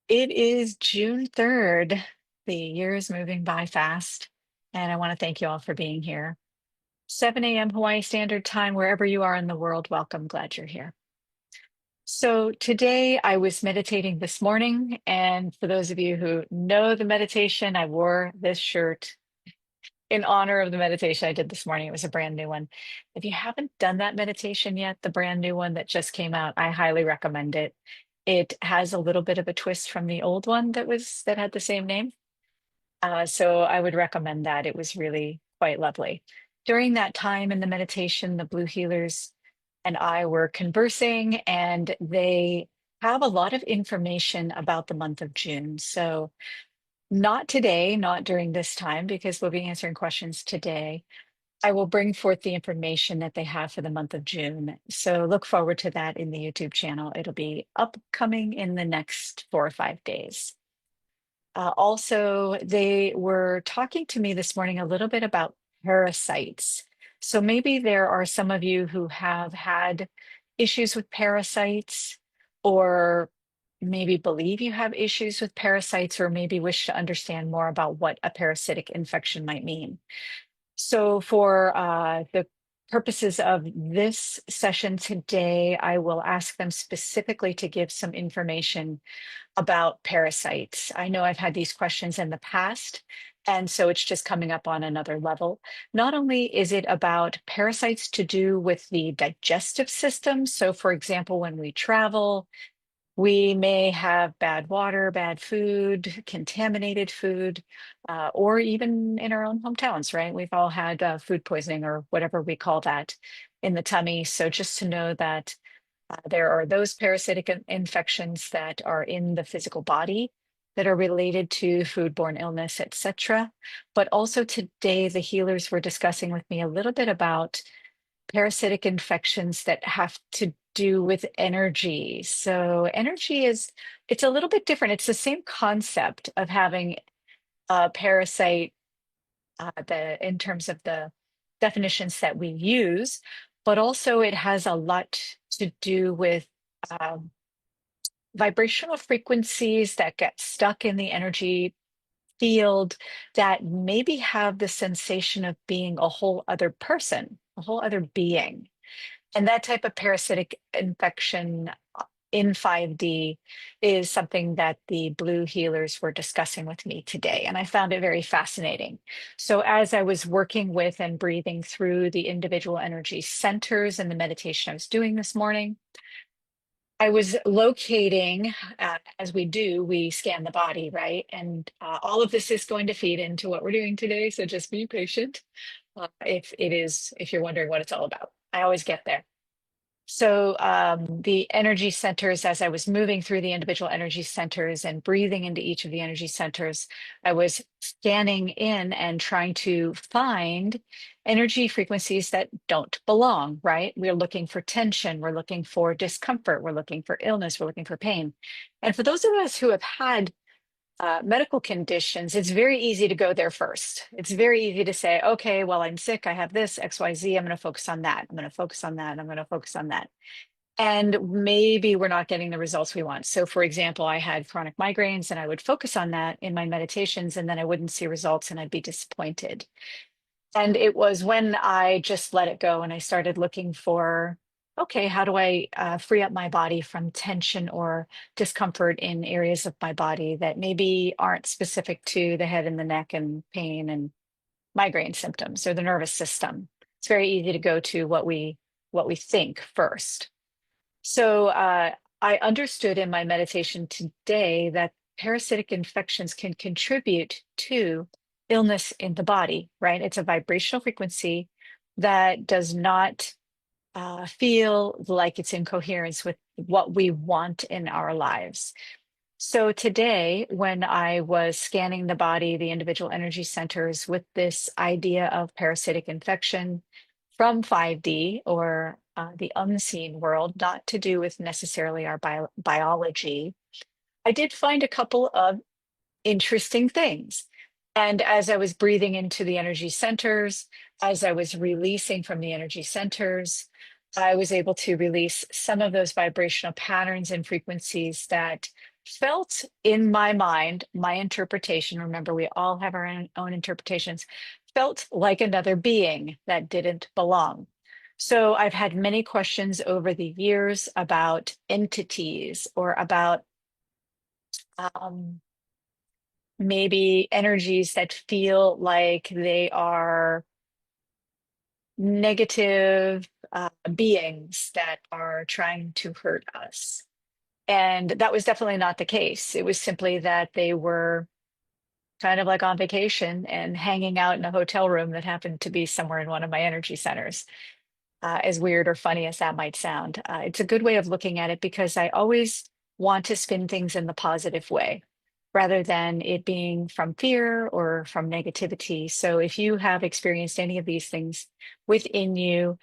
It is June 3rd. The year is moving by fast, and I want to thank you all for being here. 7 a.m. Hawaii Standard Time, wherever you are in the world, welcome. Glad you're here. So, today I was meditating this morning, and for those of you who know the meditation, I wore this shirt in honor of the meditation I did this morning. It was a brand new one. If you haven't done that meditation yet, the brand new one that just came out, I highly recommend it. It has a little bit of a twist from the old one that had the same name. So I would recommend that. It was really quite lovely. During that time in the meditation, the Blue Healers and I were conversing, and they have a lot of information about the month of June. So not today, not during this time, because we'll be answering questions today. I will bring forth the information that they have for the month of June. So look forward to that in the YouTube channel. It'll be upcoming in the next 4 or 5 days. Also, they were talking to me this morning a little bit about parasites. So maybe there are some of you who have had issues with parasites, or maybe believe you have issues with parasites, or maybe wish to understand more about what a parasitic infection might mean. So, for the purposes of this session today, I will ask them specifically to give some information about parasites. I know I've had these questions in the past, and so it's just coming up on another level. Not only is it about parasites to do with the digestive system, so for example, when we travel, we may have bad water, bad food, contaminated food, or even in our own hometowns, right? We've all had food poisoning or whatever we call that in the tummy. So just to know that there are those parasitic infections that are in the physical body that are related to foodborne illness, etc. But also today, the healers were discussing with me a little bit about parasitic infections that have to do with energy. So energy it's a little bit different. It's the same concept of having a parasite, in terms of the definitions that we use, but also it has a lot to do with um, vibrational frequencies that get stuck in the energy field that maybe have the sensation of being a whole other person, a whole other being. And that type of parasitic infection in 5D is something that the blue healers were discussing with me today. And I found it very fascinating. So, as I was working with and breathing through the individual energy centers and the meditation I was doing this morning, I was locating, as we do, we scan the body, right? And all of this is going to feed into what we're doing today. So just be patient if you're wondering what it's all about. I always get there. So the energy centers, as I was moving through the individual energy centers and breathing into each of the energy centers, I was scanning in and trying to find energy frequencies that don't belong, right? We're looking for tension, we're looking for discomfort, we're looking for illness, we're looking for pain. And for those of us who have had medical conditions, it's very easy to go there first. It's very easy to say, okay, well, I'm sick, I have this, XYZ, I'm going to focus on that. I'm going to focus on that. I'm going to focus on that. And maybe we're not getting the results we want. So, for example, I had chronic migraines and I would focus on that in my meditations, and then I wouldn't see results and I'd be disappointed. And it was when I just let it go and I started looking for, okay, how do I free up my body from tension or discomfort in areas of my body that maybe aren't specific to the head and the neck and pain and migraine symptoms or the nervous system. It's very easy to go to what we think first. So I understood in my meditation today that parasitic infections can contribute to illness in the body, right? It's a vibrational frequency that does not feel like it's in coherence with what we want in our lives. So today, when I was scanning the body, the individual energy centers with this idea of parasitic infection from 5D, or the unseen world, not to do with necessarily our biology, I did find a couple of interesting things. And as I was breathing into the energy centers, as I was releasing from the energy centers, I was able to release some of those vibrational patterns and frequencies that felt in my mind, my interpretation, remember, we all have our own interpretations, felt like another being that didn't belong. So I've had many questions over the years about entities or about um, maybe energies that feel like they are negative beings that are trying to hurt us. And that was definitely not the case. It was simply that they were kind of like on vacation and hanging out in a hotel room that happened to be somewhere in one of my energy centers. As weird or funny as that might sound, it's a good way of looking at it because I always want to spin things in the positive way rather than it being from fear or from negativity. So if you have experienced any of these things within you,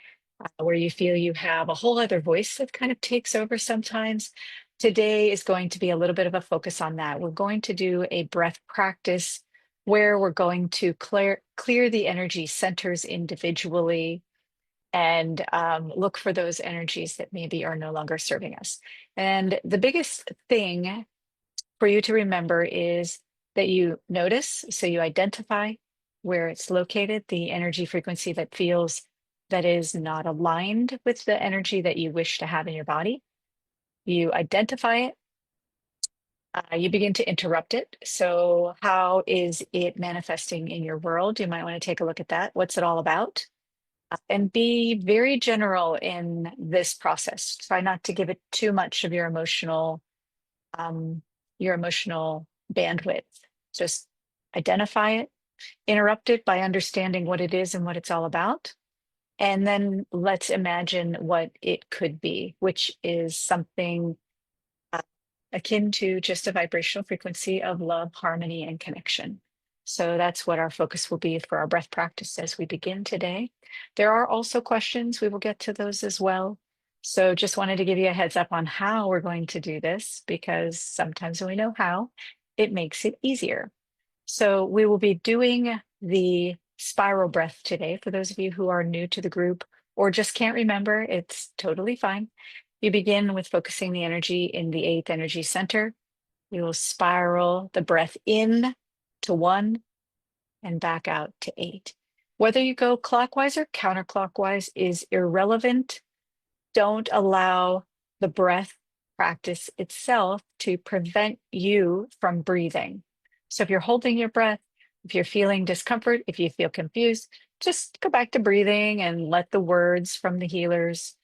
where you feel you have a whole other voice that kind of takes over sometimes, today is going to be a little bit of a focus on that. We're going to do a breath practice where we're going to clear the energy centers individually and look for those energies that maybe are no longer serving us. And the biggest thing for you to remember is that you notice, so you identify where it's located, the energy frequency that feels that is not aligned with the energy that you wish to have in your body. You identify it, you begin to interrupt it. So, how is it manifesting in your world? You might want to take a look at that. What's it all about? And be very general in this process. Try not to give it too much of um, your emotional bandwidth. Just identify it, interrupt it by understanding what it is and what it's all about. And then let's imagine what it could be, which is something uh, akin to just a vibrational frequency of love, harmony, and connection. So that's what our focus will be for our breath practice as we begin today. There are also questions. We will get to those as well. So just wanted to give you a heads up on how we're going to do this because sometimes when we know how, it makes it easier. So we will be doing the spiral breath today. For those of you who are new to the group or just can't remember, it's totally fine. You begin with focusing the energy in the eighth energy center. You will spiral the breath in to 1 and back out to 8. Whether you go clockwise or counterclockwise is irrelevant. Don't allow the breath practice itself to prevent you from breathing. So if you're holding your breath, if you're feeling discomfort, if you feel confused, just go back to breathing and let the words from the healers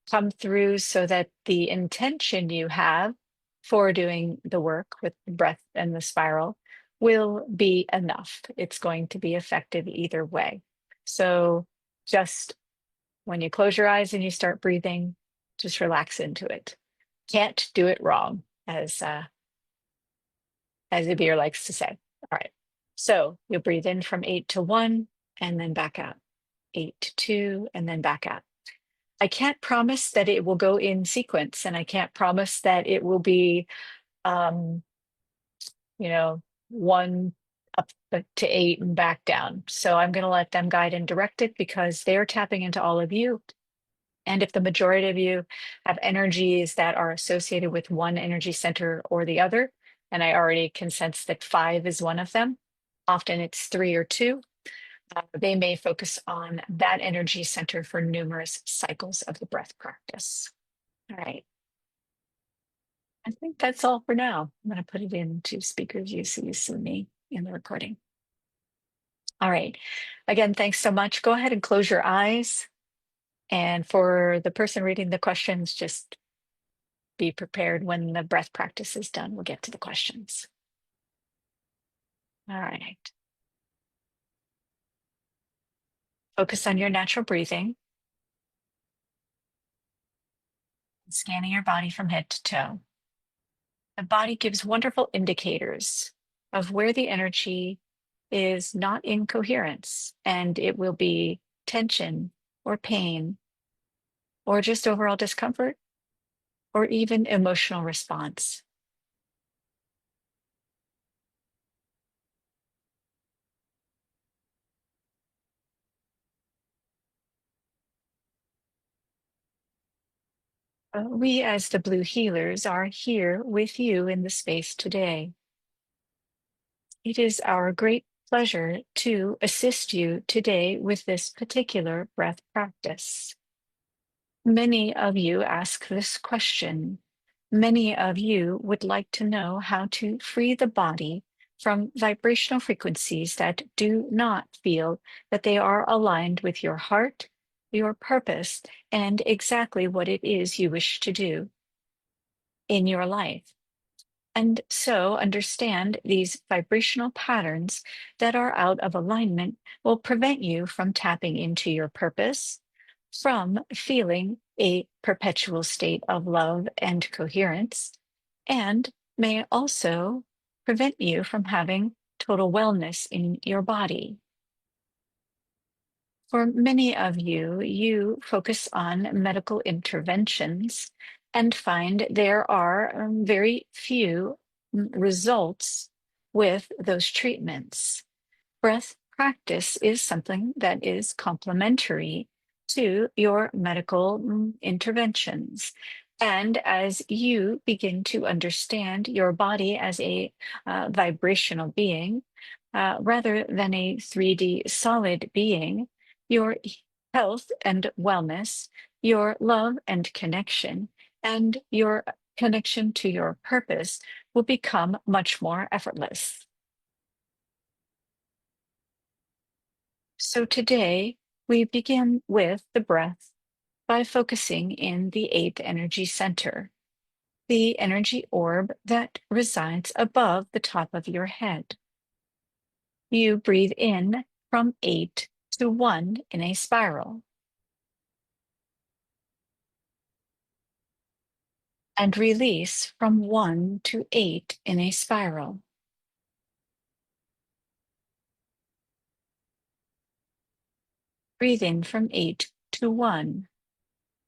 come through so that the intention you have for doing the work with the breath and the spiral will be enough. It's going to be effective either way. So just when you close your eyes and you start breathing, just relax into it. Can't do it wrong, as Abir likes to say. All right. So you'll breathe in from 8 to 1 and then back out. 8 to 2 and then back out. I can't promise that it will go in sequence, and I can't promise that it will be um, you know, 1 up to 8 and back down. So I'm going to let them guide and direct it because they're tapping into all of you. And if the majority of you have energies that are associated with one energy center or the other, and I already can sense that 5 is one of them, often it's 3 or 2, they may focus on that energy center for numerous cycles of the breath practice. All right. I think that's all for now. I'm going to put it into speaker view so you see me in the recording. All right. Again, thanks so much. Go ahead and close your eyes. And for the person reading the questions, just be prepared when the breath practice is done. We'll get to the questions. All right. Focus on your natural breathing, scanning your body from head to toe. The body gives wonderful indicators of where the energy is not in coherence, and it will be tension or pain or just overall discomfort or even emotional response. We, as the Blue Healers, are here with you in the space today. It is our great pleasure to assist you today with this particular breath practice. Many of you ask this question. Many of you would like to know how to free the body from vibrational frequencies that do not feel that they are aligned with your heart, your purpose, and exactly what it is you wish to do in your life. And so understand these vibrational patterns that are out of alignment will prevent you from tapping into your purpose, from feeling a perpetual state of love and coherence, and may also prevent you from having total wellness in your body. For many of you, you focus on medical interventions and find there are very few results with those treatments. Breath practice is something that is complementary to your medical interventions. And as you begin to understand your body as a vibrational being, rather than a 3D solid being, your health and wellness, your love and connection, and your connection to your purpose will become much more effortless. So today, we begin with the breath by focusing in the eighth energy center, the energy orb that resides above the top of your head. You breathe in from 8 to 1 in a spiral, and release from 1 to 8 in a spiral. Breathe in from 8 to 1.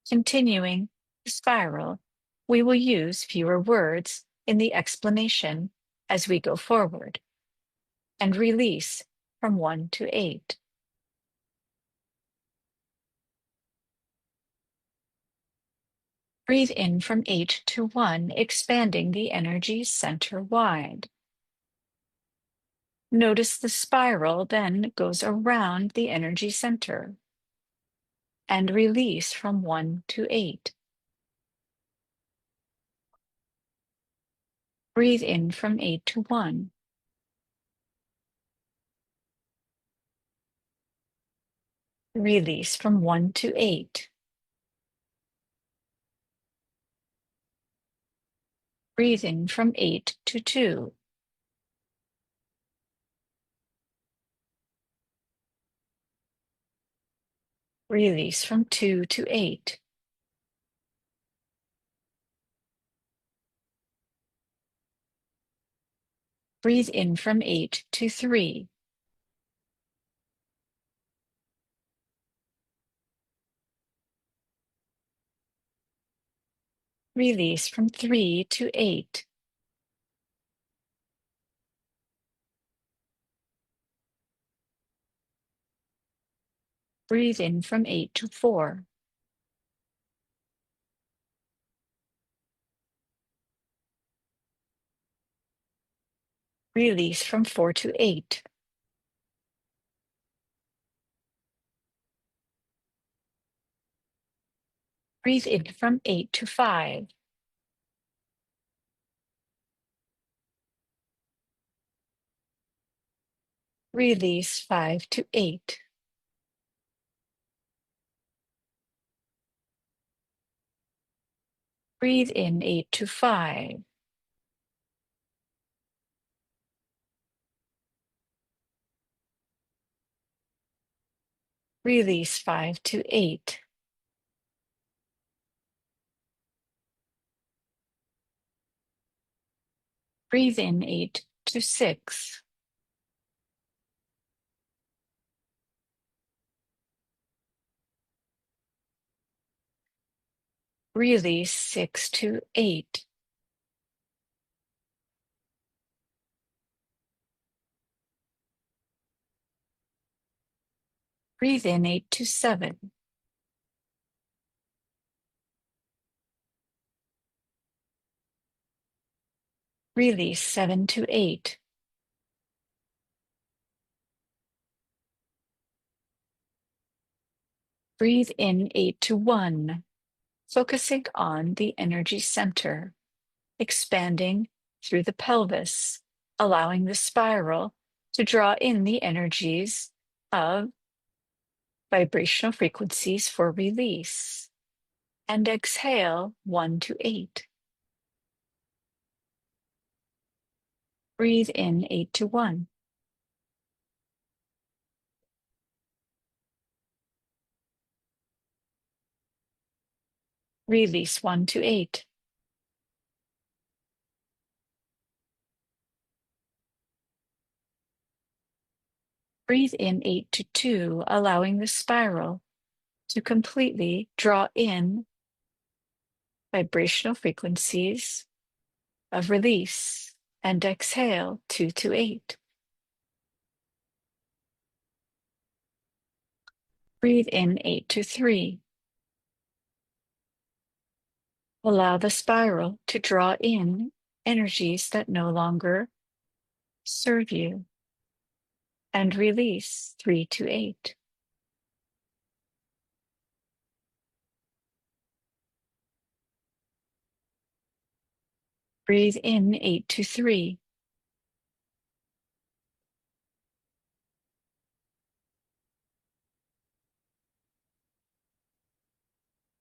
Continuing the spiral, we will use fewer words in the explanation as we go forward, and release from 1 to 8. Breathe in from 8 to 1, expanding the energy center wide. Notice the spiral then goes around the energy center, and release from 1 to 8. Breathe in from 8 to 1. Release from 1 to 8. Breathe in from 8 to 2. Release from 2 to 8. Breathe in from 8 to 3. Release from 3 to 8. Breathe in from 8 to 4. Release from 4 to 8. Breathe in from 8 to 5. Release 5 to 8. Breathe in 8 to 5. Release 5 to 8. Breathe in 8 to 6. Release 6 to 8. Breathe in 8 to 7. Release 7 to 8. Breathe in 8 to 1, focusing on the energy center, expanding through the pelvis, allowing the spiral to draw in the energies of vibrational frequencies for release. And exhale 1 to 8. Breathe in 8 to 1. Release 1 to 8. Breathe in 8 to 2, allowing the spiral to completely draw in vibrational frequencies of release. And exhale 2 to 8. Breathe in 8 to 3. Allow the spiral to draw in energies that no longer serve you. And release 3 to 8. Breathe in 8 to 3.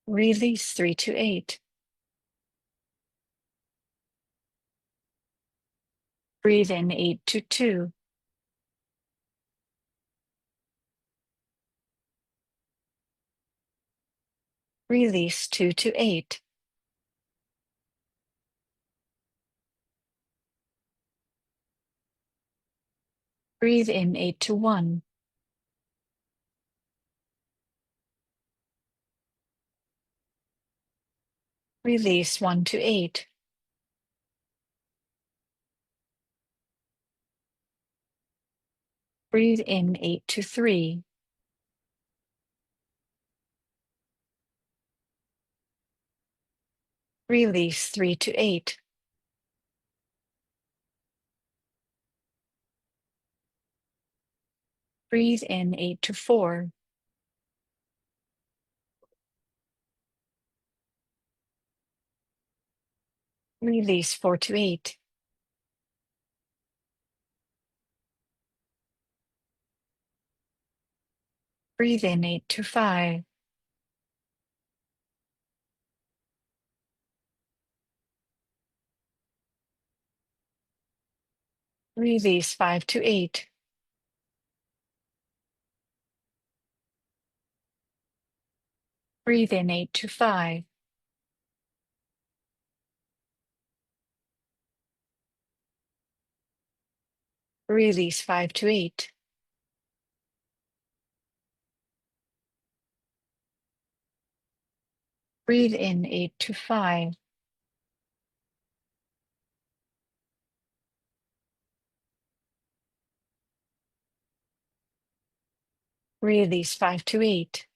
Release 3 to 8. Breathe in 8 to 2. Release 2 to 8. Breathe in 8 to 1. Release 1 to 8. Breathe in 8 to 3. Release 3 to 8. Breathe in 8 to 4. Release 4 to 8. Breathe in 8 to 5. Release 5 to 8. Breathe in 8 to 5. Release 5 to 8. Breathe in 8 to 5. Release 5 to 8.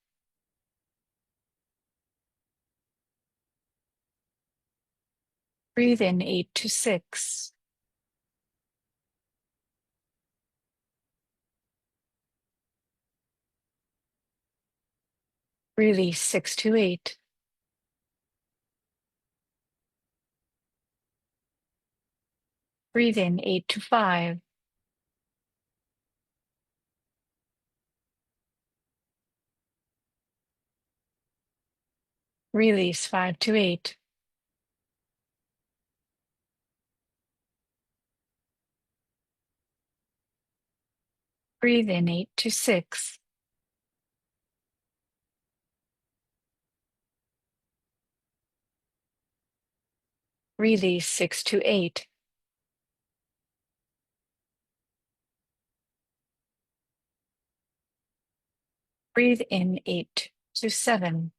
Breathe in 8 to 6. Release 6 to 8. Breathe in 8 to 5. Release 5 to 8. Breathe in 8 to 6. Release 6 to 8. Breathe in 8 to 7.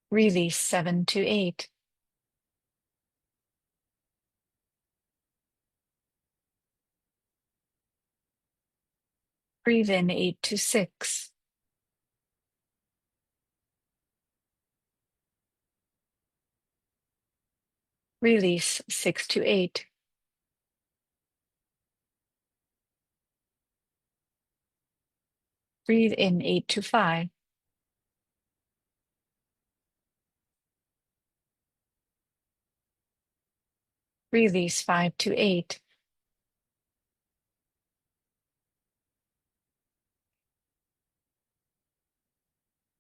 Release 7 to 8. Breathe in 8 to 6. Release 6 to 8. Breathe in 8 to 5. Release 5 to 8.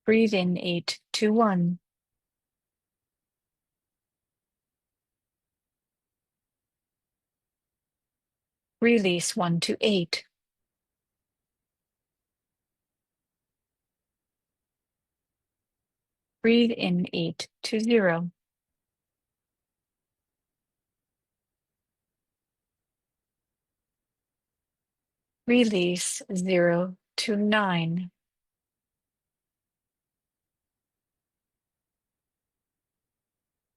Breathe in 8 to 1. Release 1 to 8. Breathe in 8 to 0. Release 0 to 9.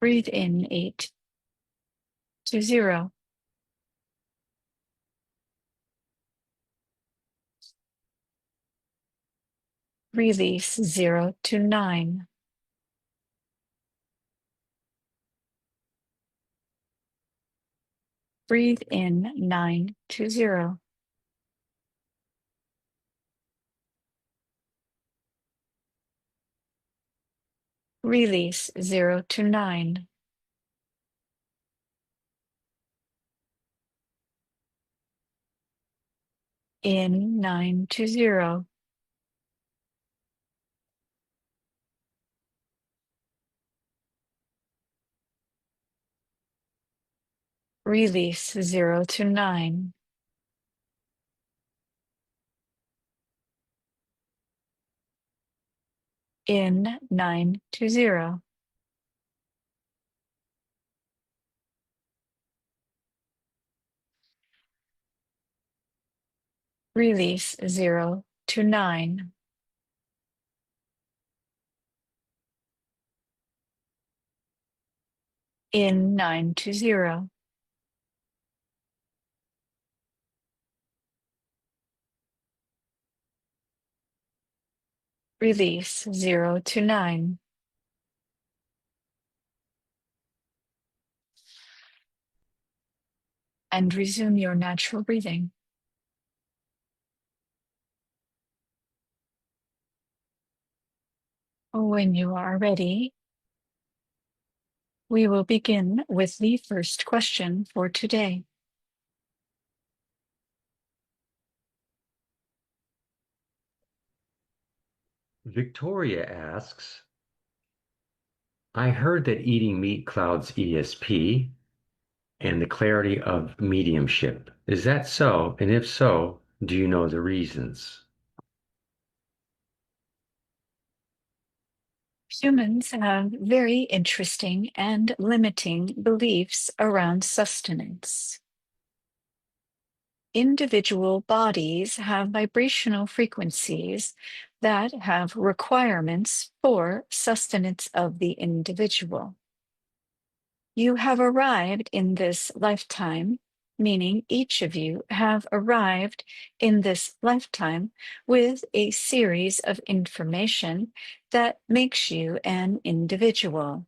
Breathe in 8 to 0. Release 0 to 9. Breathe in 9 to 0. Release 0 to 9. In 9 to 0. Release 0 to 9. In 9 to 0. Release 0 to 9. In 9 to 0. Release 0 to 9. And resume your natural breathing. When you are ready, we will begin with the first question for today. Victoria asks, I heard that eating meat clouds ESP and the clarity of mediumship. Is that so? And if so, do you know the reasons? Humans have very interesting and limiting beliefs around sustenance. Individual bodies have vibrational frequencies that have requirements for sustenance of the individual. You have arrived in this lifetime, meaning each of you have arrived in this lifetime with a series of information that makes you an individual.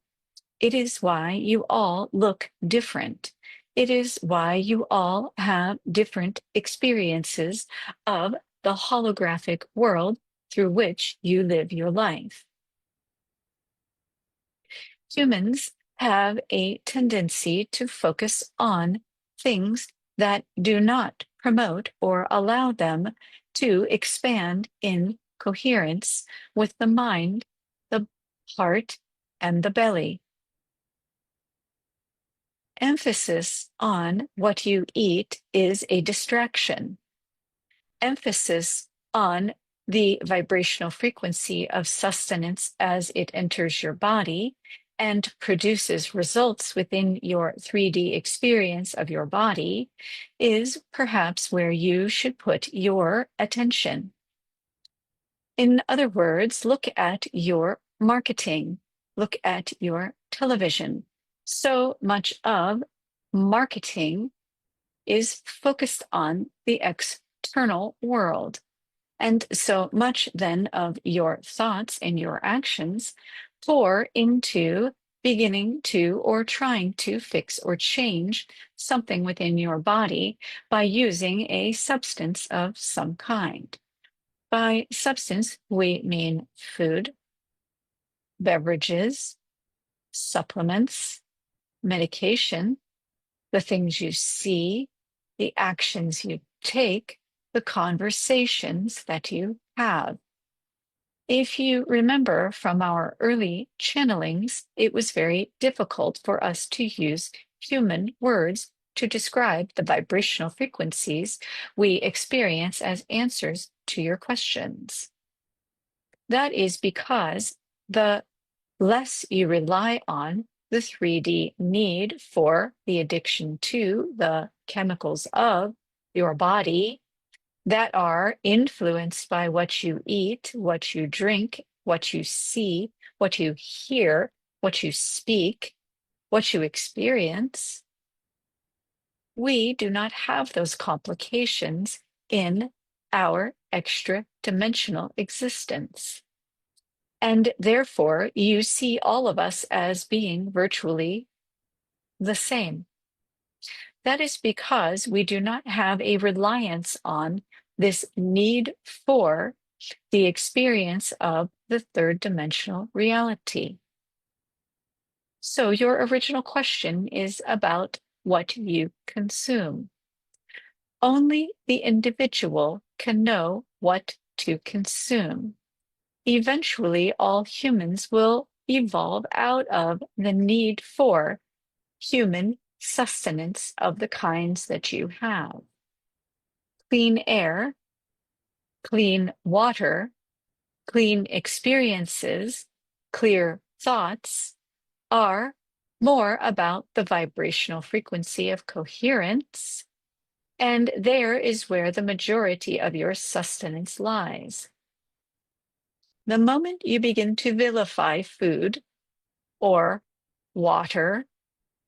It is why you all look different. It is why you all have different experiences of the holographic world through which you live your life. Humans have a tendency to focus on things that do not promote or allow them to expand in coherence with the mind, the heart, and the belly. Emphasis on what you eat is a distraction. Emphasis on the vibrational frequency of sustenance as it enters your body and produces results within your 3D experience of your body is perhaps where you should put your attention. In other words, look at your marketing, look at your television. So much of marketing is focused on the external world. And so much then of your thoughts and your actions pour into beginning to or trying to fix or change something within your body by using a substance of some kind. By substance, we mean food, beverages, supplements, medication, the things you see, the actions you take, the conversations that you have. If you remember from our early channelings, it was very difficult for us to use human words to describe the vibrational frequencies we experience as answers to your questions. That is because the less you rely on the 3D need for the addiction to the chemicals of your body that are influenced by what you eat, what you drink, what you see, what you hear, what you speak, what you experience, we do not have those complications in our extra dimensional existence. And therefore, you see all of us as being virtually the same. That is because we do not have a reliance on this need for the experience of the third dimensional reality. So, your original question is about what you consume. Only the individual can know what to consume. Eventually, all humans will evolve out of the need for human sustenance of the kinds that you have. Clean air, clean water, clean experiences, clear thoughts are more about the vibrational frequency of coherence, and there is where the majority of your sustenance lies. The moment you begin to vilify food or water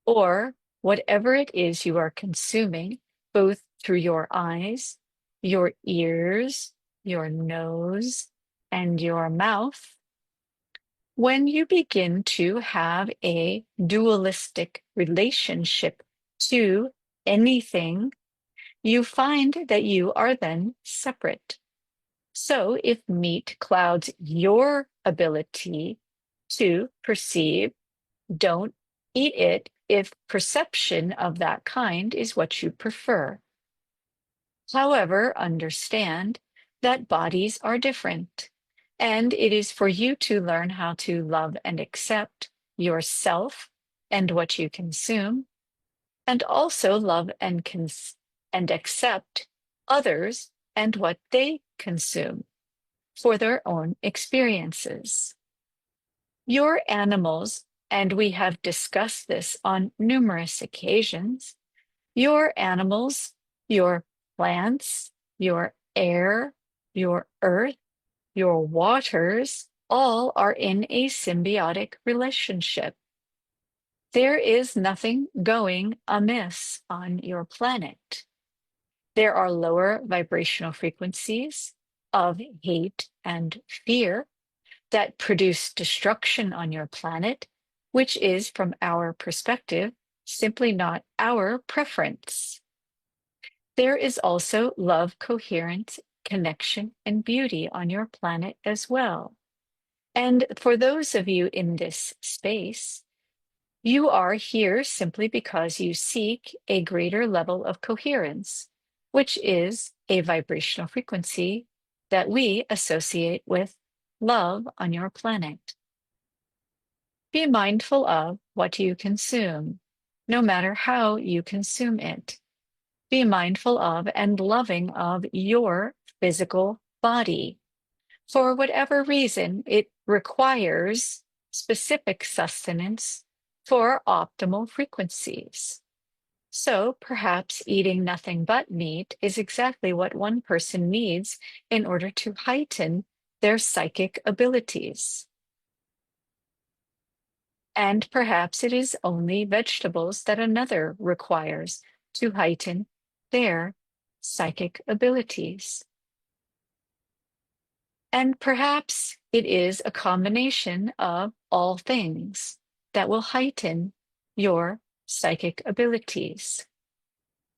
or whatever it is you are consuming, both through your eyes, your ears, your nose, and your mouth, when you begin to have a dualistic relationship to anything, you find that you are then separate. So if meat clouds your ability to perceive, don't eat it if perception of that kind is what you prefer. However, understand that bodies are different, and it is for you to learn how to love and accept yourself and what you consume, and also love and accept others and what they consume for their own experiences. Your animals, and we have discussed this on numerous occasions, your animals, your plants, your air, your earth, your waters, all are in a symbiotic relationship. There is nothing going amiss on your planet. There are lower vibrational frequencies of hate and fear that produce destruction on your planet, which is, from our perspective, simply not our preference. There is also love, coherence, connection, and beauty on your planet as well. And for those of you in this space, you are here simply because you seek a greater level of coherence, which is a vibrational frequency that we associate with love on your planet. Be mindful of what you consume, no matter how you consume it. Be mindful of and loving of your physical body. For whatever reason, it requires specific sustenance for optimal frequencies. So perhaps eating nothing but meat is exactly what one person needs in order to heighten their psychic abilities. And perhaps it is only vegetables that another requires to heighten their psychic abilities. And perhaps it is a combination of all things. that will heighten your psychic abilities.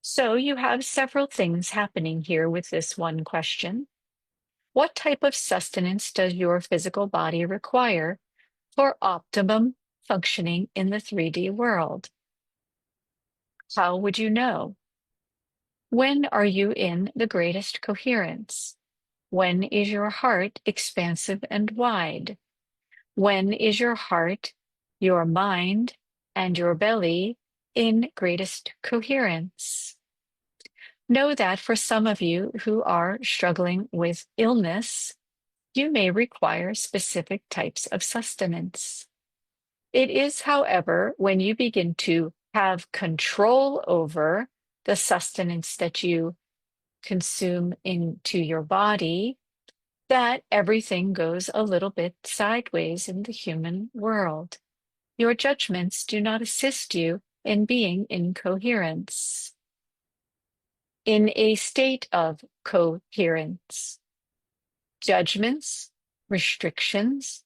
So you have several things happening here with this one question. What type of sustenance does your physical body require for optimum functioning in the 3D world? How would you know? When are you in the greatest coherence? When is your heart expansive and wide? When is your heart, your mind, and your belly in greatest coherence? Know that for some of you who are struggling with illness, you may require specific types of sustenance. It is, however, when you begin to have control over the sustenance that you consume into your body that everything goes a little bit sideways in the human world. Your judgments do not assist you in being in coherence, in a state of coherence. Judgments, restrictions,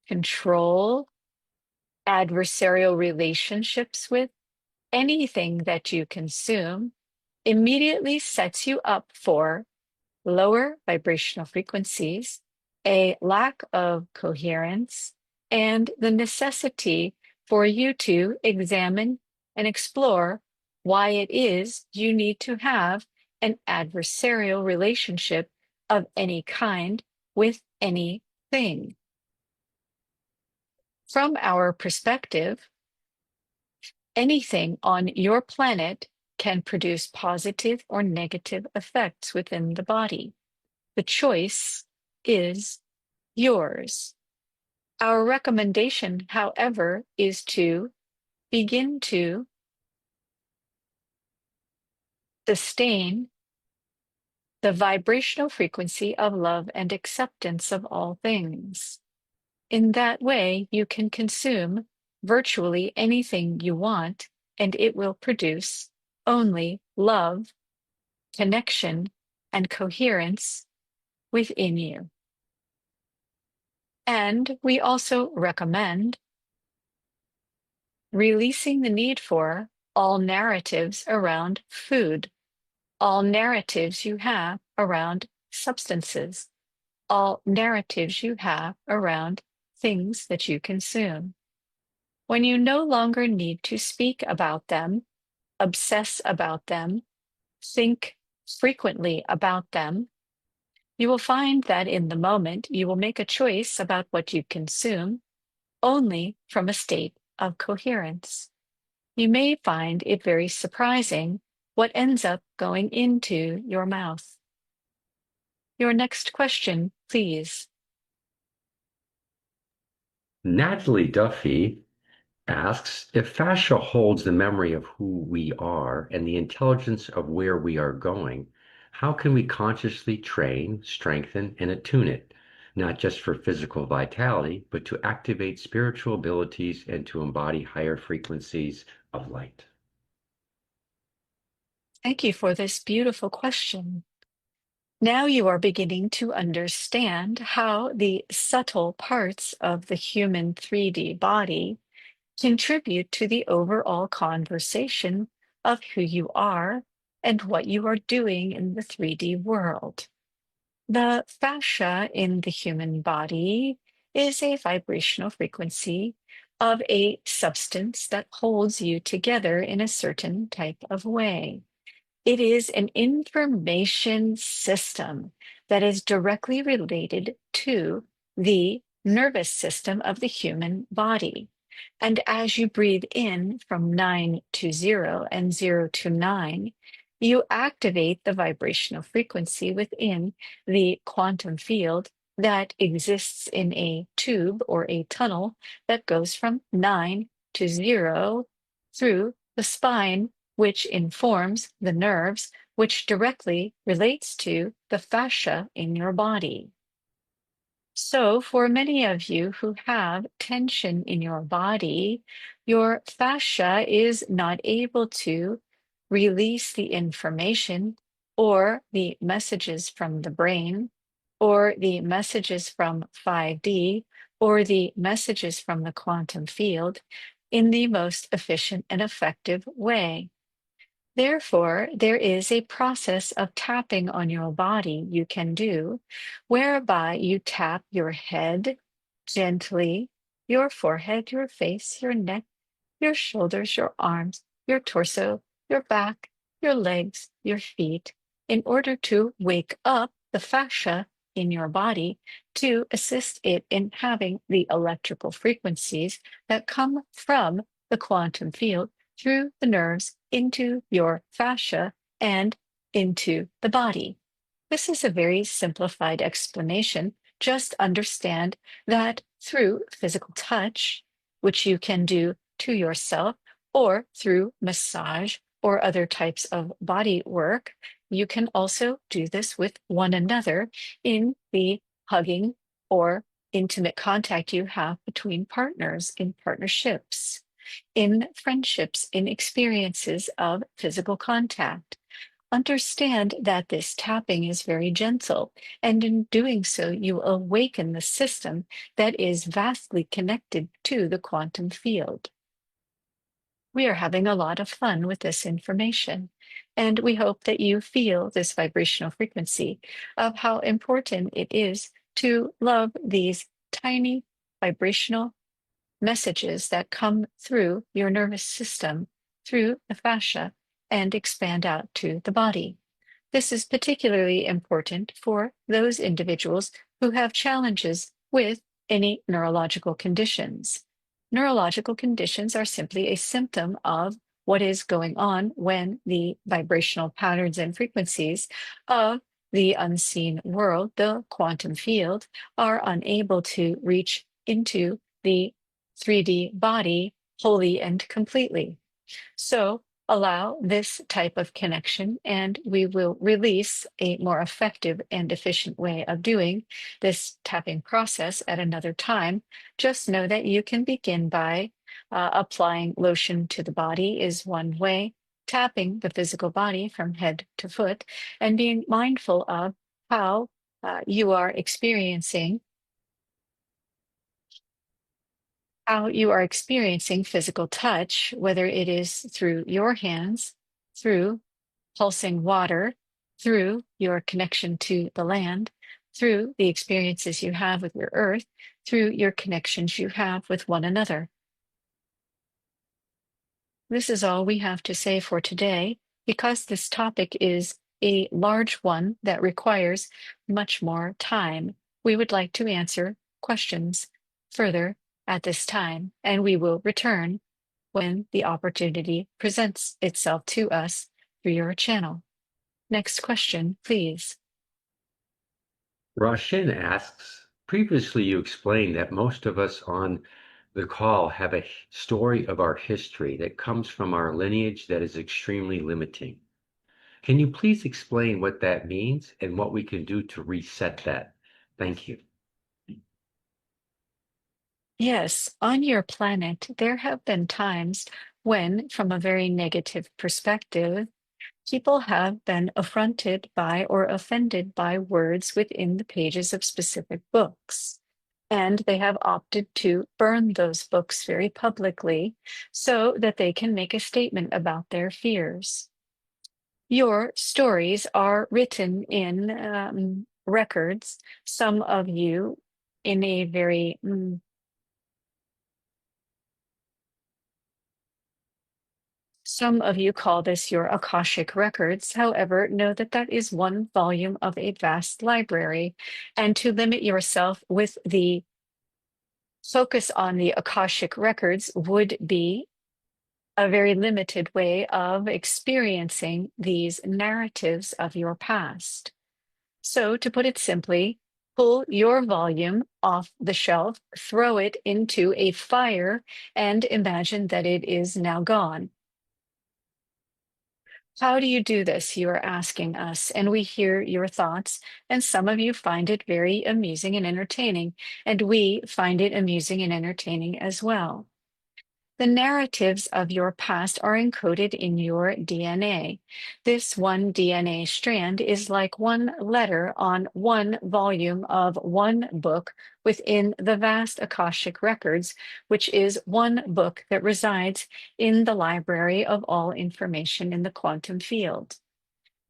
control, adversarial relationships with anything that you consume immediately sets you up for lower vibrational frequencies, a lack of coherence, and the necessity for you to examine and explore why it is you need to have an adversarial relationship of any kind with anything. From our perspective, anything on your planet can produce positive or negative effects within the body. The choice is yours. Our recommendation, however, is to begin to sustain the vibrational frequency of love and acceptance of all things. In that way, you can consume virtually anything you want, and it will produce only love, connection, and coherence within you. And we also recommend releasing the need for all narratives around food, all narratives you have around substances, all narratives you have around things that you consume. When you no longer need to speak about them, obsess about them, think frequently about them, you will find that in the moment you will make a choice about what you consume only from a state of coherence. You may find it very surprising what ends up going into your mouth. Your next question, please. Natalie Duffy asks if fascia holds the memory of who we are and the intelligence of where we are going, how can we consciously train, strengthen, and attune it, not just for physical vitality, but to activate spiritual abilities and to embody higher frequencies of light? Thank you for this beautiful question. Now you are beginning to understand how the subtle parts of the human 3D body contribute to the overall conversation of who you are and what you are doing in the 3D world. The fascia in the human body is a vibrational frequency of a substance that holds you together in a certain type of way. It is an information system that is directly related to the nervous system of the human body. And as you breathe in from 9 to 0 and 0 to 9, you activate the vibrational frequency within the quantum field that exists in a tube or a tunnel that goes from 9 to 0 through the spine, which informs the nerves, which directly relates to the fascia in your body. So, for many of you who have tension in your body, your fascia is not able to release the information or the messages from the brain or the messages from 5D or the messages from the quantum field in the most efficient and effective way. Therefore, there is a process of tapping on your body you can do, whereby you tap your head gently, your forehead, your face, your neck, your shoulders, your arms, your torso, your back, your legs, your feet, in order to wake up the fascia in your body to assist it in having the electrical frequencies that come from the quantum field through the nerves into your fascia and into the body. This is a very simplified explanation. Just understand that through physical touch, which you can do to yourself or through massage or other types of body work, you can also do this with one another in the hugging or intimate contact you have between partners in partnerships, in friendships, in experiences of physical contact. Understand that this tapping is very gentle, and in doing so, you awaken the system that is vastly connected to the quantum field. We are having a lot of fun with this information, and we hope that you feel this vibrational frequency of how important it is to love these tiny vibrational messages that come through your nervous system, through the fascia, and expand out to the body. This is particularly important for those individuals who have challenges with any neurological conditions. Neurological conditions are simply a symptom of what is going on when the vibrational patterns and frequencies of the unseen world, the quantum field, are unable to reach into the 3D body wholly and completely. So allow this type of connection, and we will release a more effective and efficient way of doing this tapping process at another time. Just know that you can begin by applying lotion to the body is one way, tapping the physical body from head to foot, and being mindful of how you are experiencing physical touch, whether it is through your hands, through pulsing water, through your connection to the land, through the experiences you have with your earth, through your connections you have with one another. This is all we have to say for today, because this topic is a large one that requires much more time. We would like to answer questions further at this time, and we will return when the opportunity presents itself to us through your channel. Next question, please. Roshin asks, previously you explained that most of us on the call have a story of our history that comes from our lineage that is extremely limiting. Can you please explain what that means and what we can do to reset that? Thank you. Yes, on your planet, there have been times when, from a very negative perspective, people have been affronted by or offended by words within the pages of specific books. And they have opted to burn those books very publicly so that they can make a statement about their fears. Your stories are written in records, some of you in a very some of you call this your Akashic records. However, know that that is one volume of a vast library, and to limit yourself with the focus on the Akashic records would be a very limited way of experiencing these narratives of your past. So, to put it simply, pull your volume off the shelf, throw it into a fire, and imagine that it is now gone. How do you do this? You are asking us, and we hear your thoughts, and some of you find it very amusing and entertaining, and we find it amusing and entertaining as well. The narratives of your past are encoded in your DNA. This one DNA strand is like one letter on one volume of one book within the vast Akashic records, which is one book that resides in the library of all information in the quantum field.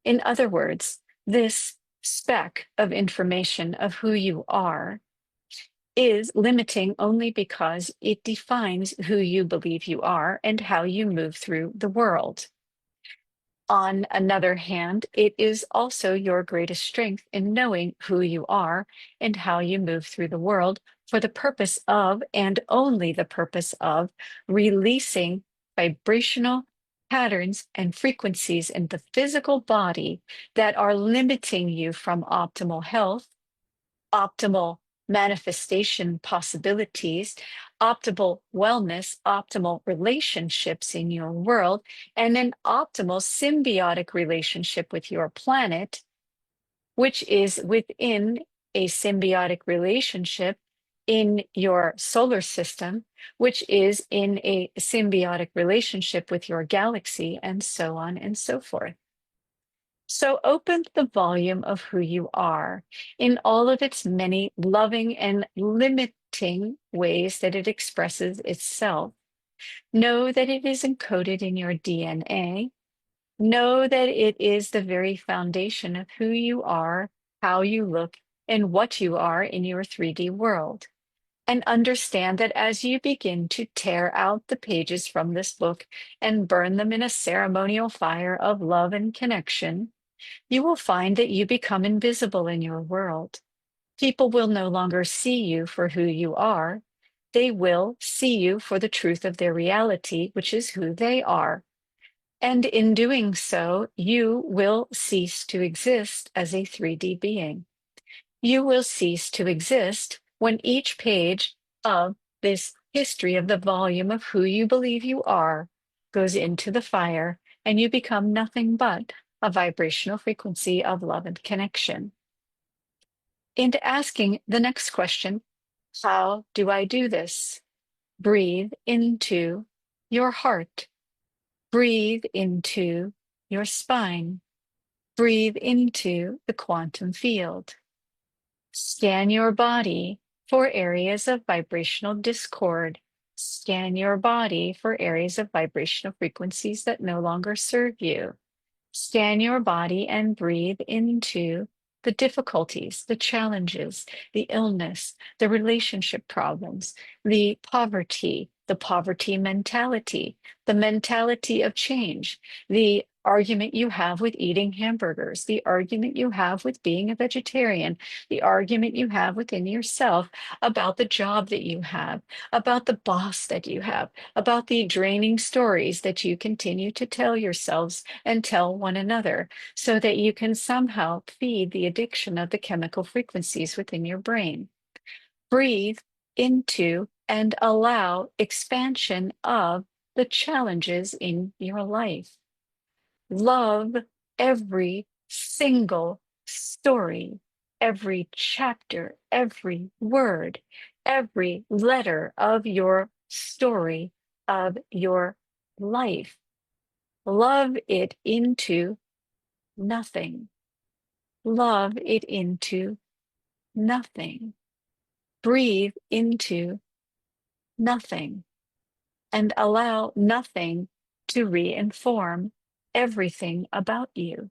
In other words, this speck of information of who you are is limiting only because it defines who you believe you are and how you move through the world. On another hand, it is also your greatest strength in knowing who you are and how you move through the world for the purpose of, and only the purpose of, releasing vibrational patterns and frequencies in the physical body that are limiting you from optimal health, optimal manifestation possibilities, optimal wellness, optimal relationships in your world, and an optimal symbiotic relationship with your planet, which is within a symbiotic relationship in your solar system, which is in a symbiotic relationship with your galaxy, and so on and so forth. So open the volume of who you are in all of its many loving and limiting ways that it expresses itself. Know that it is encoded in your DNA. Know that it is the very foundation of who you are, how you look, and what you are in your 3D world. And understand that as you begin to tear out the pages from this book and burn them in a ceremonial fire of love and connection, you will find that you become invisible in your world. People will no longer see you for who you are. They will see you for the truth of their reality, which is who they are. And in doing so, you will cease to exist as a 3D being. You will cease to exist when each page of this history of the volume of who you believe you are goes into the fire, and you become nothing but a vibrational frequency of love and connection. Into asking the next question, how do I do this? Breathe into your heart. Breathe into your spine. Breathe into the quantum field. Scan your body for areas of vibrational discord. Scan your body for areas of vibrational frequencies that no longer serve you. Scan your body and breathe into the difficulties, the challenges, the illness, the relationship problems, the poverty mentality, the mentality of change, the argument you have with eating hamburgers, the argument you have with being a vegetarian, the argument you have within yourself about the job that you have, about the boss that you have, about the draining stories that you continue to tell yourselves and tell one another so that you can somehow feed the addiction of the chemical frequencies within your brain. Breathe into and allow expansion of the challenges in your life. Love every single story, every chapter, every word, every letter of your story of your life. Love it into nothing. Love it into nothing. Breathe into nothing and allow nothing to reinform everything about you.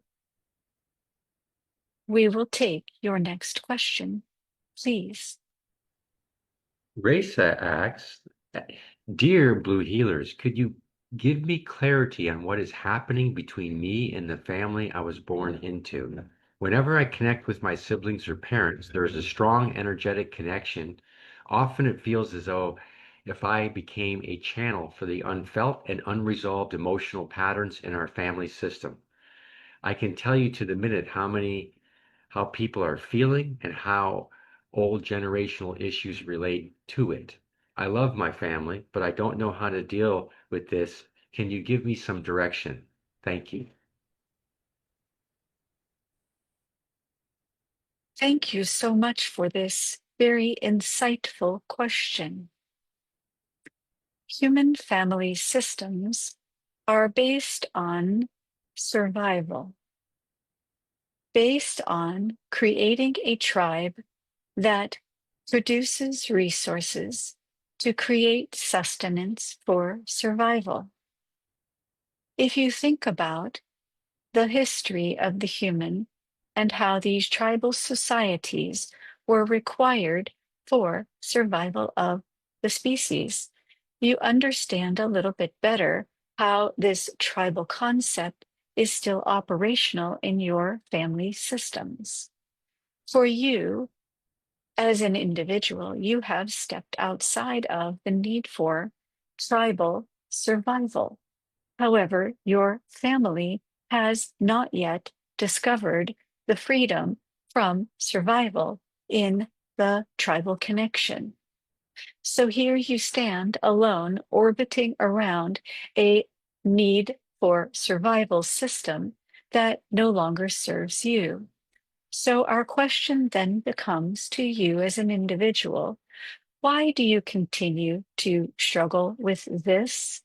We will take your next question, please. Raisa asks, Dear Blue Healers, could you give me clarity on what is happening between me and the family I was born into? Whenever I connect with my siblings or parents, there is a strong energetic connection. Often it feels as though if I became a channel for the unfelt and unresolved emotional patterns in our family system. I can tell you to the minute how people are feeling and how old generational issues relate to it. I love my family, but I don't know how to deal with this. Can you give me some direction? Thank you. Thank you so much for this very insightful question. Human family systems are based on survival, based on creating a tribe that produces resources to create sustenance for survival. If you think about the history of the human and how these tribal societies were required for survival of the species, you understand a little bit better how this tribal concept is still operational in your family systems. For you, as an individual, you have stepped outside of the need for tribal survival. However, your family has not yet discovered the freedom from survival in the tribal connection. So here you stand alone, orbiting around a need for survival system that no longer serves you. So our question then becomes to you as an individual: why do you continue to struggle with this?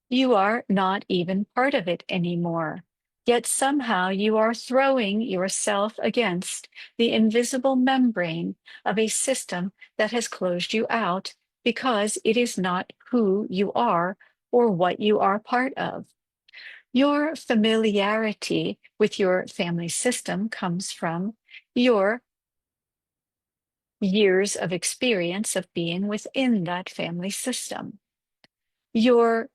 You are not even part of it anymore. Yet somehow you are throwing yourself against the invisible membrane of a system that has closed you out because it is not who you are or what you are part of. Your familiarity with your family system comes from your years of experience of being within that family system. Your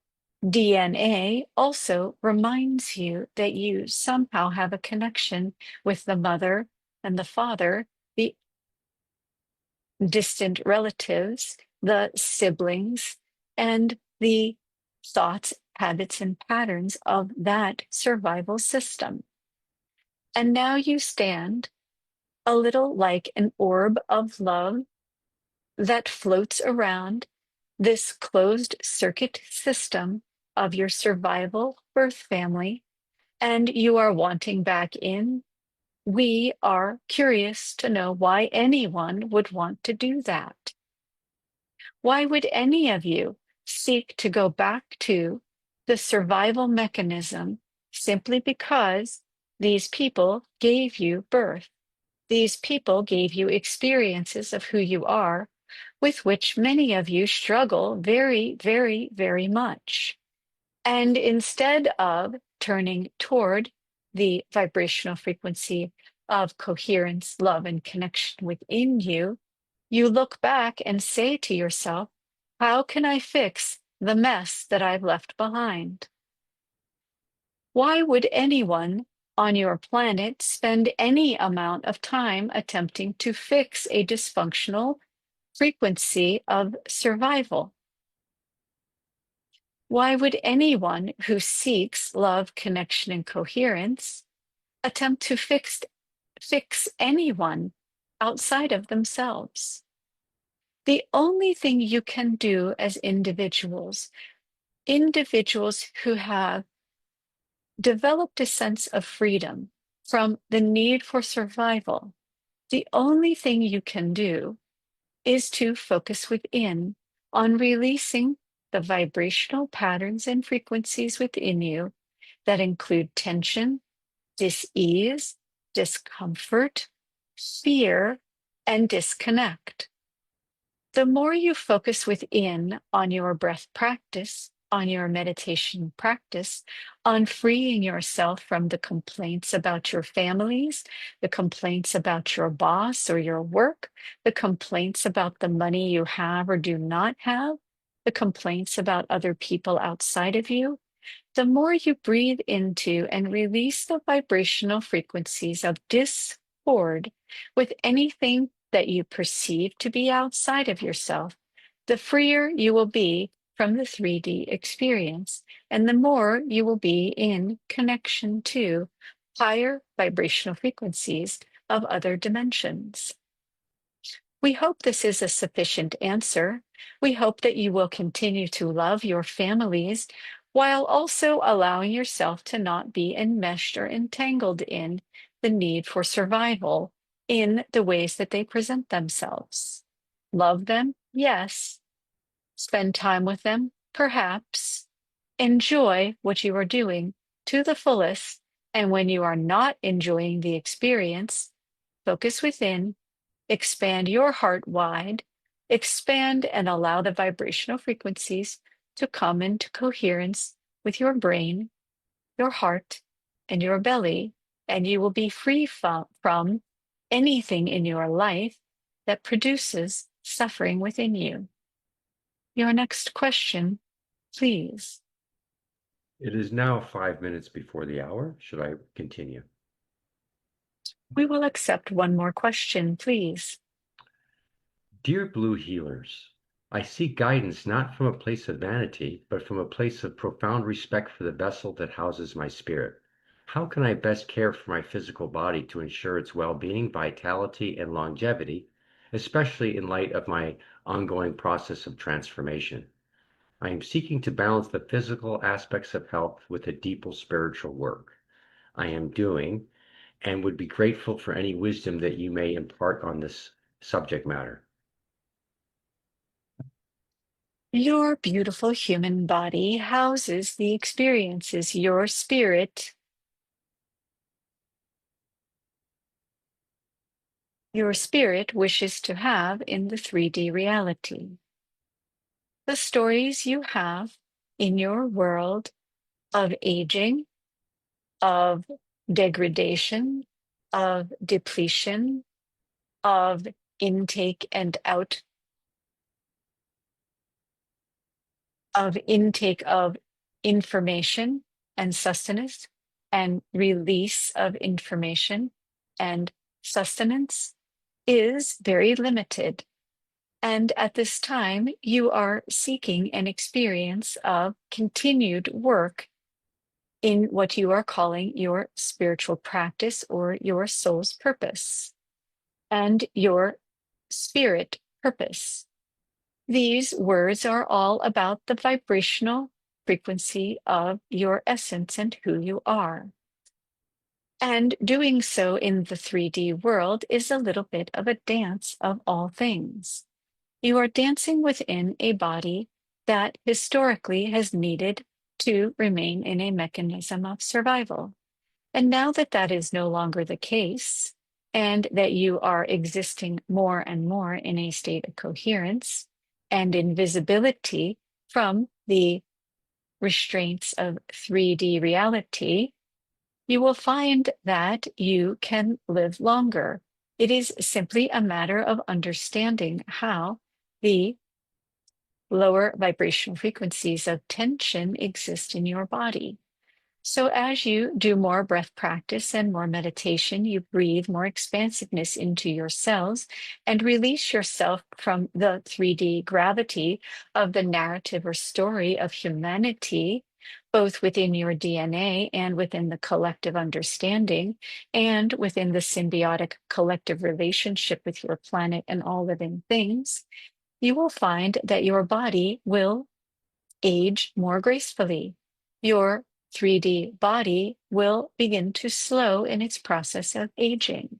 DNA also reminds you that you somehow have a connection with the mother and the father, the distant relatives, the siblings, and the thoughts, habits, and patterns of that survival system. And now you stand a little like an orb of love that floats around this closed circuit system of your survival birth family, and you are wanting back in. We are curious to know why anyone would want to do that. Why would any of you seek to go back to the survival mechanism simply because these people gave you birth? These people gave you experiences of who you are, with which many of you struggle very, very, very much. And instead of turning toward the vibrational frequency of coherence, love, and connection within you, you look back and say to yourself, how can I fix the mess that I've left behind? Why would anyone on your planet spend any amount of time attempting to fix a dysfunctional frequency of survival? Why would anyone who seeks love, connection, and coherence attempt to fix anyone outside of themselves? The only thing you can do as individuals, individuals who have developed a sense of freedom from the need for survival, the only thing you can do is to focus within on releasing the vibrational patterns and frequencies within you that include tension, dis-ease, discomfort, fear, and disconnect. The more you focus within on your breath practice, on your meditation practice, on freeing yourself from the complaints about your families, the complaints about your boss or your work, the complaints about the money you have or do not have, the complaints about other people outside of you, the more you breathe into and release the vibrational frequencies of discord with anything that you perceive to be outside of yourself, the freer you will be from the 3D experience, and the more you will be in connection to higher vibrational frequencies of other dimensions. We hope this is a sufficient answer. We hope that you will continue to love your families while also allowing yourself to not be enmeshed or entangled in the need for survival in the ways that they present themselves. Love them, yes. Spend time with them, perhaps enjoy what you are doing to the fullest. And when you are not enjoying the experience, focus within, expand your heart wide, expand and allow the vibrational frequencies to come into coherence with your brain, your heart, and your belly, and you will be free from anything in your life that produces suffering within you. Your next question, please. It is now 5 minutes before the hour. Should I continue? We will accept one more question, please. Dear Blue Healers, I seek guidance not from a place of vanity, but from a place of profound respect for the vessel that houses my spirit. How can I best care for my physical body to ensure its well-being, vitality, and longevity, especially in light of my ongoing process of transformation? I am seeking to balance the physical aspects of health with the deeper spiritual work I am doing, and would be grateful for any wisdom that you may impart on this subject matter. Your beautiful human body houses the experiences your spirit wishes to have in the 3D reality. The stories you have in your world of aging, of degradation, of depletion, of intake and out, of intake of information and sustenance, and release of information and sustenance is very limited. And at this time, you are seeking an experience of continued work in what you are calling your spiritual practice or your soul's purpose and your spirit purpose. These words are all about the vibrational frequency of your essence and who you are. And doing so in the 3D world is a little bit of a dance of all things. You are dancing within a body that historically has needed to remain in a mechanism of survival. And now that that is no longer the case, and that you are existing more and more in a state of coherence and invisibility from the restraints of 3D reality, you will find that you can live longer. It is simply a matter of understanding how the lower vibrational frequencies of tension exist in your body. So, as you do more breath practice and more meditation, you breathe more expansiveness into your cells and release yourself from the 3D gravity of the narrative or story of humanity, both within your DNA and within the collective understanding, and within the symbiotic collective relationship with your planet and all living things. You will find that your body will age more gracefully. Your 3D body will begin to slow in its process of aging.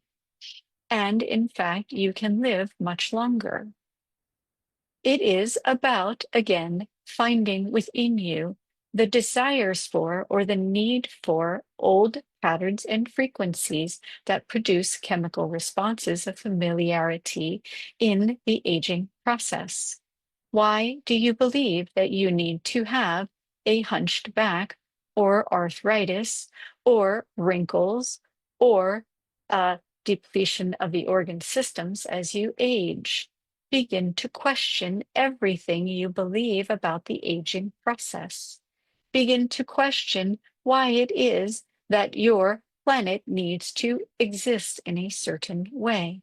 And in fact, you can live much longer. It is about, again, finding within you the desires for or the need for old patterns and frequencies that produce chemical responses of familiarity in the aging process. Why do you believe that you need to have a hunched back or arthritis or wrinkles or depletion of the organ systems as you age? Begin to question everything you believe about the aging process. Begin to question why it is that your planet needs to exist in a certain way.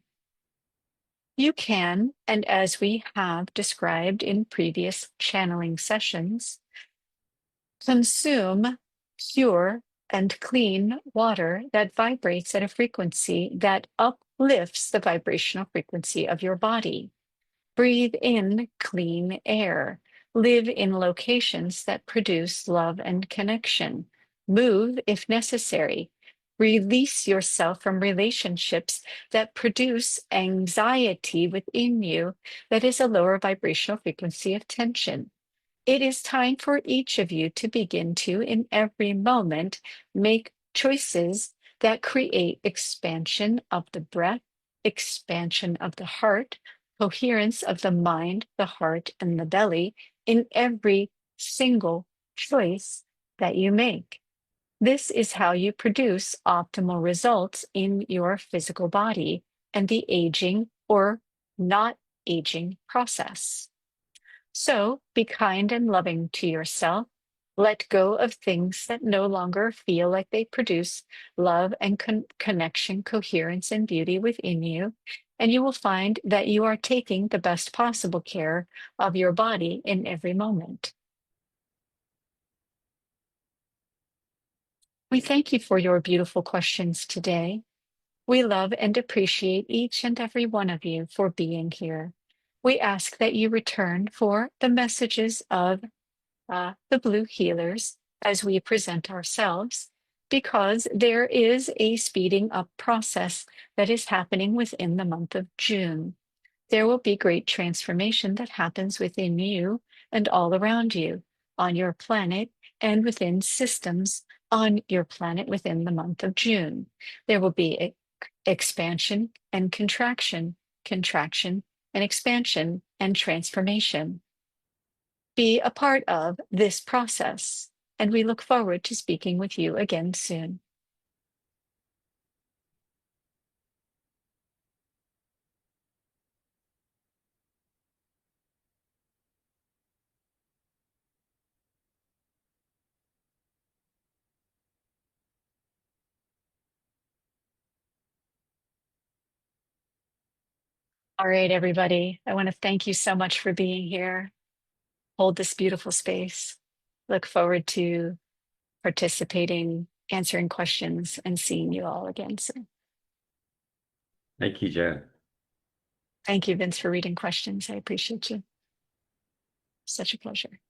You can, and as we have described in previous channeling sessions, consume pure and clean water that vibrates at a frequency that uplifts the vibrational frequency of your body. Breathe in clean air. Live in locations that produce love and connection. Move if necessary. Release yourself from relationships that produce anxiety within you that is a lower vibrational frequency of tension. It is time for each of you to begin to, in every moment, make choices that create expansion of the breath, expansion of the heart, coherence of the mind, the heart, and the belly in every single choice that you make. This is how you produce optimal results in your physical body and the aging or not aging process. So be kind and loving to yourself. Let go of things that no longer feel like they produce love and connection, coherence, and beauty within you. And you will find that you are taking the best possible care of your body in every moment. We thank you for your beautiful questions today. We love and appreciate each and every one of you for being here. We ask that you return for the messages of the blue healers as we present ourselves, because there is a speeding up process that is happening within the month of June. There will be great transformation that happens within you and all around you on your planet and within systems on your planet within the month of June. There will be expansion and contraction, contraction and expansion and transformation. Be a part of this process, and we look forward to speaking with you again soon. All right, everybody. I want to thank you so much for being here. Hold this beautiful space. Look forward to participating, answering questions, and seeing you all again soon. Thank you, Joe. Thank you, Vince, for reading questions. I appreciate you. Such a pleasure.